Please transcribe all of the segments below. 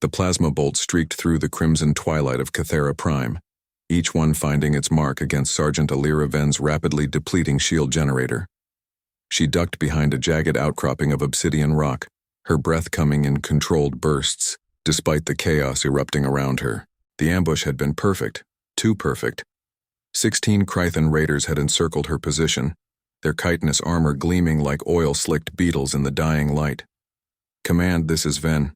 The plasma bolt streaked through the crimson twilight of Cathther Prime, each one finding its mark against Sergeant Alira Ven's rapidly depleting shield generator. She ducked behind a jagged outcropping of obsidian rock, her breath coming in controlled bursts, despite the chaos erupting around her. The ambush had been perfect, too perfect. 16 Krythan raiders had encircled her position, their chitinous armor gleaming like oil-slicked beetles in the dying light. "Command, this is Ven.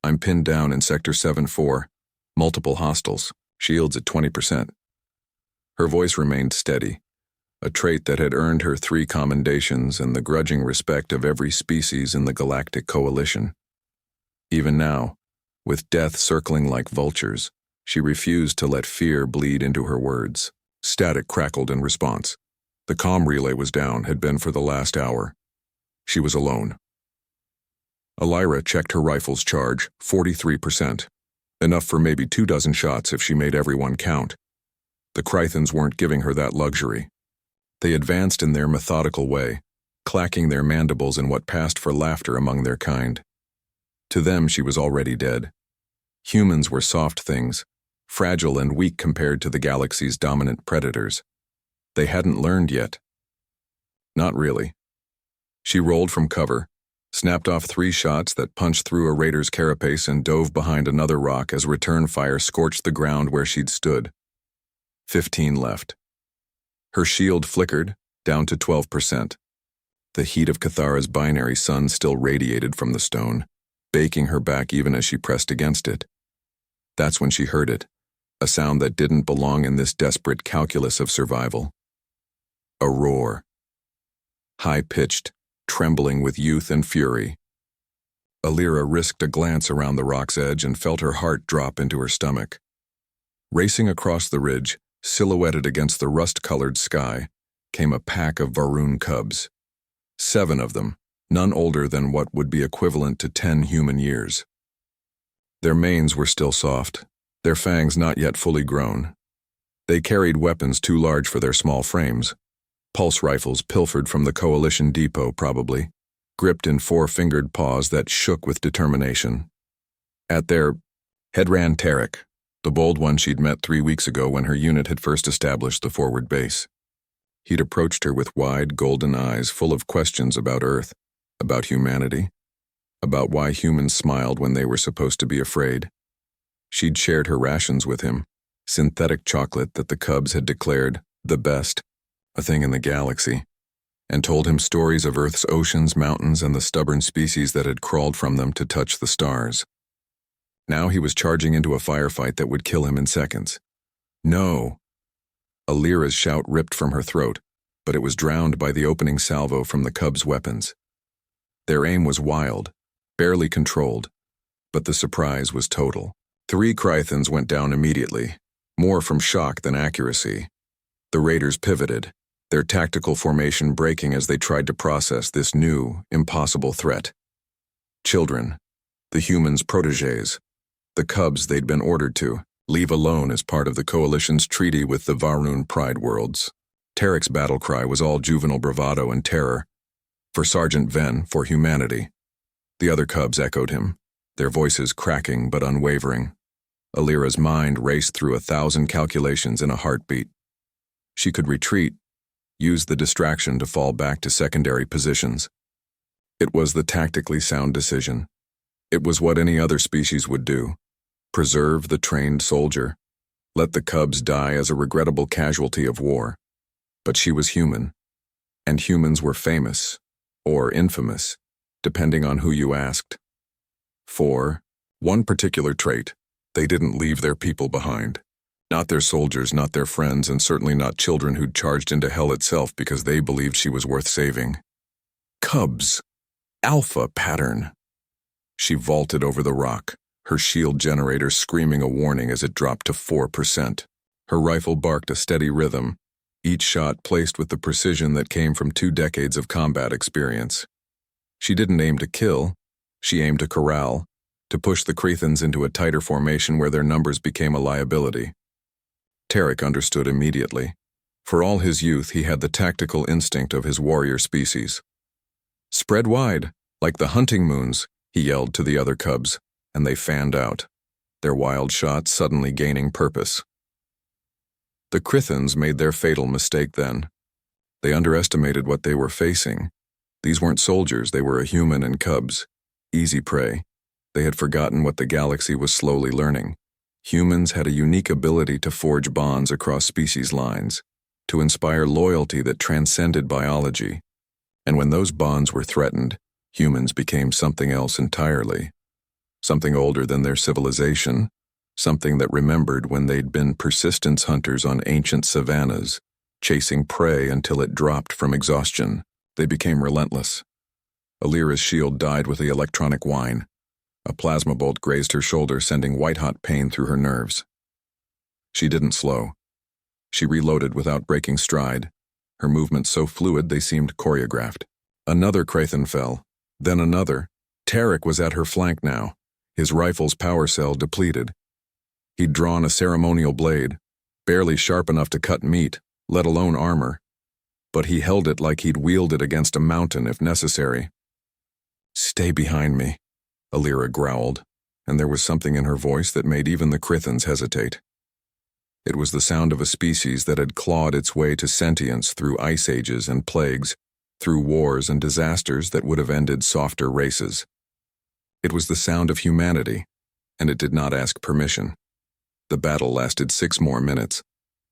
I'm pinned down in Sector 7-4. Multiple hostiles. Shields at 20%. Her voice remained steady, a trait that had earned her 3 commendations and the grudging respect of every species in the Galactic Coalition. Even now, with death circling like vultures, she refused to let fear bleed into her words. Static crackled in response. The comm relay was down, had been for the last hour. She was alone. Alira checked her rifle's charge, 43%. Enough for maybe 24 shots if she made everyone count. The Krythans weren't giving her that luxury. They advanced in their methodical way, clacking their mandibles in what passed for laughter among their kind. To them, she was already dead. Humans were soft things, fragile and weak compared to the galaxy's dominant predators. They hadn't learned yet. Not really. She rolled from cover, snapped off 3 shots that punched through a raider's carapace and dove behind another rock as return fire scorched the ground where she'd stood. 15 left. Her shield flickered, down to 12%. The heat of Cathther's binary sun still radiated from the stone, baking her back even as she pressed against it. That's when she heard it, a sound that didn't belong in this desperate calculus of survival. A roar. High-pitched, trembling with youth and fury. Alira risked a glance around the rock's edge and felt her heart drop into her stomach. Racing across the ridge, silhouetted against the rust-colored sky, came a pack of Varun cubs. 7 of them, none older than what would be equivalent to 10 human years. Their manes were still soft, their fangs not yet fully grown. They carried weapons too large for their small frames. Pulse rifles pilfered from the Coalition depot, probably, gripped in 4-fingered paws that shook with determination. At their head ran Tarek, the bold one she'd met 3 weeks ago when her unit had first established the forward base. He'd approached her with wide, golden eyes full of questions about Earth, about humanity, about why humans smiled when they were supposed to be afraid. She'd shared her rations with him, synthetic chocolate that the cubs had declared the best, a thing in the galaxy, and told him stories of Earth's oceans, mountains, and the stubborn species that had crawled from them to touch the stars. Now he was charging into a firefight that would kill him in seconds. No! Alira's shout ripped from her throat, but it was drowned by the opening salvo from the cubs' weapons. Their aim was wild, barely controlled, but the surprise was total. 3 Krythans went down immediately, more from shock than accuracy. The raiders pivoted, their tactical formation breaking as they tried to process this new, impossible threat. Children, the humans' protégés, the cubs they'd been ordered to leave alone as part of the Coalition's treaty with the Varun Pride Worlds. Tarek's battle cry was all juvenile bravado and terror. For Sergeant Ven, for humanity. The other cubs echoed him, their voices cracking but unwavering. Alira's mind raced through 1,000 calculations in a heartbeat. She could retreat, use the distraction to fall back to secondary positions. It was the tactically sound decision. It was what any other species would do. Preserve the trained soldier. Let the cubs die as a regrettable casualty of war. But she was human, and humans were famous, or infamous, depending on who you asked. For one particular trait, they didn't leave their people behind. Not their soldiers, not their friends, and certainly not children who'd charged into hell itself because they believed she was worth saving. Cubs. Alpha pattern. She vaulted over the rock, her shield generator screaming a warning as it dropped to 4%. Her rifle barked a steady rhythm, each shot placed with the precision that came from 2 decades of combat experience. She didn't aim to kill, she aimed to corral, to push the Krythans into a tighter formation where their numbers became a liability. Tarek understood immediately. For all his youth, he had the tactical instinct of his warrior species. "Spread wide, like the hunting moons," he yelled to the other cubs, and they fanned out, their wild shots suddenly gaining purpose. The Crithans made their fatal mistake then. They underestimated what they were facing. These weren't soldiers, they were a human and cubs. Easy prey. They had forgotten what the galaxy was slowly learning. Humans had a unique ability to forge bonds across species lines, to inspire loyalty that transcended biology. And when those bonds were threatened, humans became something else entirely. Something older than their civilization, something that remembered when they'd been persistence hunters on ancient savannas, chasing prey until it dropped from exhaustion. They became relentless. Alira's shield died with the electronic whine. A plasma bolt grazed her shoulder, sending white-hot pain through her nerves. She didn't slow. She reloaded without breaking stride, her movements so fluid they seemed choreographed. Another Crathan fell, then another. Tarek was at her flank now, his rifle's power cell depleted. He'd drawn a ceremonial blade, barely sharp enough to cut meat, let alone armor. But he held it like he'd wield it against a mountain if necessary. "Stay behind me," Alira growled, and there was something in her voice that made even the Crithans hesitate. It was the sound of a species that had clawed its way to sentience through ice ages and plagues, through wars and disasters that would have ended softer races. It was the sound of humanity, and it did not ask permission. The battle lasted 6 more minutes.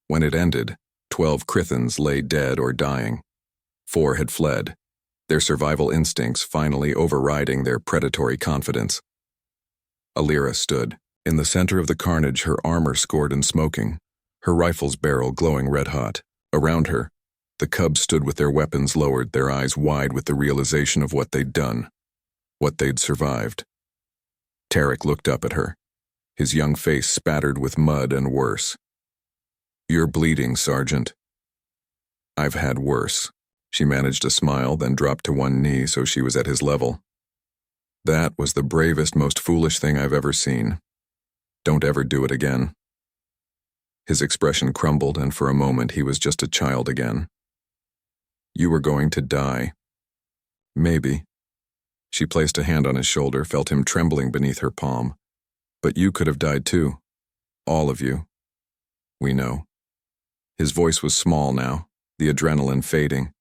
When it ended, 12 Crithans lay dead or dying. 4 had fled, their survival instincts finally overriding their predatory confidence. Alira stood, in the center of the carnage, her armor scored and smoking, her rifle's barrel glowing red-hot. Around her, the cubs stood with their weapons lowered, their eyes wide with the realization of what they'd done, what they'd survived. Tarek looked up at her, his young face spattered with mud and worse. "You're bleeding, Sergeant." "I've had worse." She managed a smile, then dropped to one knee so she was at his level. "That was the bravest, most foolish thing I've ever seen. Don't ever do it again." His expression crumbled, and for a moment he was just a child again. "You were going to die." "Maybe." She placed a hand on his shoulder, felt him trembling beneath her palm. "But you could have died too. All of you. We know." His voice was small now, the adrenaline fading.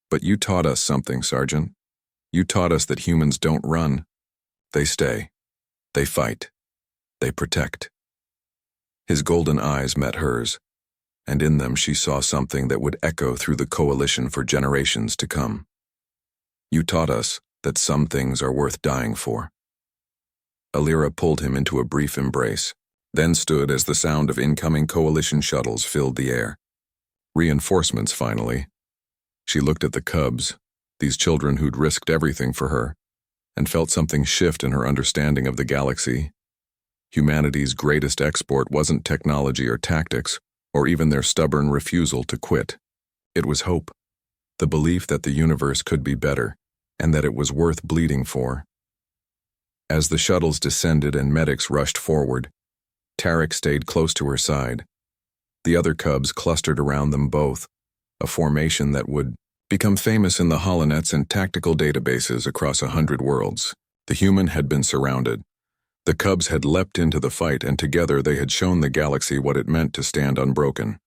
"But you taught us something, Sergeant. You taught us that humans don't run. They stay. They fight. They protect." His golden eyes met hers, and in them she saw something that would echo through the coalition for generations to come. "You taught us that some things are worth dying for." Alira pulled him into a brief embrace, then stood as the sound of incoming coalition shuttles filled the air. Reinforcements, finally. She looked at the cubs, these children who'd risked everything for her, and felt something shift in her understanding of the galaxy. Humanity's greatest export wasn't technology or tactics, or even their stubborn refusal to quit. It was hope, the belief that the universe could be better, and that it was worth bleeding for. As the shuttles descended and medics rushed forward, Tarek stayed close to her side. The other cubs clustered around them both, a formation that would become famous in the holonets and tactical databases across 100 worlds. The human had been surrounded. The cubs had leapt into the fight, and together they had shown the galaxy what it meant to stand unbroken.